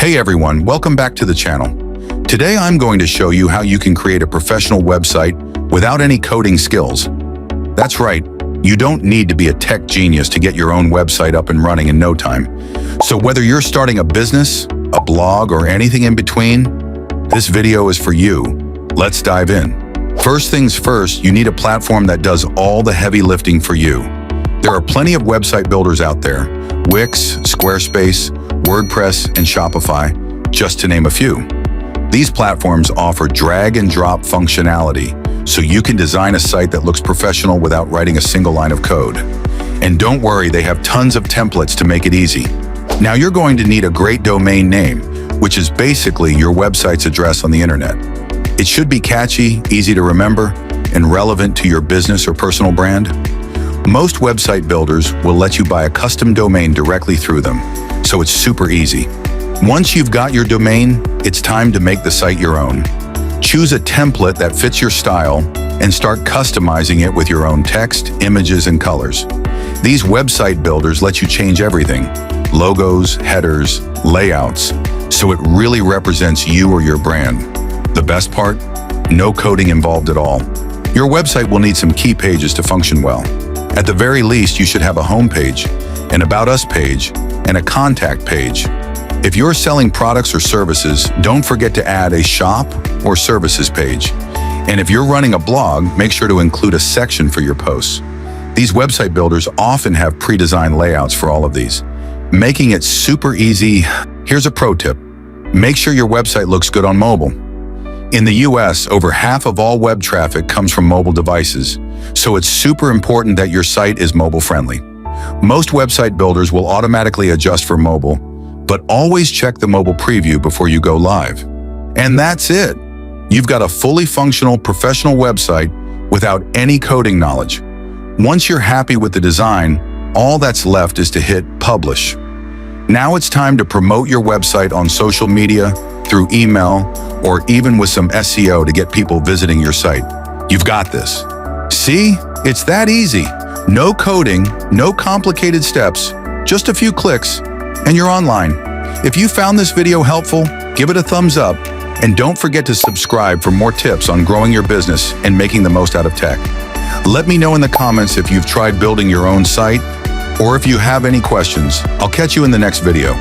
Hey everyone, welcome back to the channel. Today I'm going to show you how you can create a professional website without any coding skills. That's right, you don't need to be a tech genius to get your own website up and running in no time. So whether you're starting a business, a blog, or anything in between, this video is for you. Let's dive in. First things first, you need a platform that does all the heavy lifting for you. There are plenty of website builders out there: Wix, Squarespace, WordPress, and Shopify, just to name a few. These platforms offer drag and drop functionality, so you can design a site that looks professional without writing a single line of code. And don't worry, they have tons of templates to make it easy. Now you're going to need a great domain name, which is basically your website's address on the internet. It should be catchy, easy to remember, and relevant to your business or personal brand. Most website builders will let you buy a custom domain directly through them, so it's super easy. Once you've got your domain, it's time to make the site your own. Choose a template that fits your style and start customizing it with your own text, images, and colors. These website builders let you change everything: logos, headers, layouts, so it really represents you or your brand. The best part? No coding involved at all. Your website will need some key pages to function well. At the very least, you should have a home page, an About Us page, and a contact page. If you're selling products or services, don't forget to add a shop or services page. And if you're running a blog, make sure to include a section for your posts. These website builders often have pre-designed layouts for all of these, making it super easy. Here's a pro tip: make sure your website looks good on mobile. In the US, over half of all web traffic comes from mobile devices, so it's super important that your site is mobile-friendly. Most website builders will automatically adjust for mobile, but always check the mobile preview before you go live. And that's it. You've got a fully functional professional website without any coding knowledge. Once you're happy with the design, all that's left is to hit publish. Now it's time to promote your website on social media, through email, or even with some SEO to get people visiting your site. You've got this. See? It's that easy. No coding, no complicated steps, just a few clicks, and you're online. If you found this video helpful, give it a thumbs up, and don't forget to subscribe for more tips on growing your business and making the most out of tech. Let me know in the comments if you've tried building your own site, or if you have any questions. I'll catch you in the next video.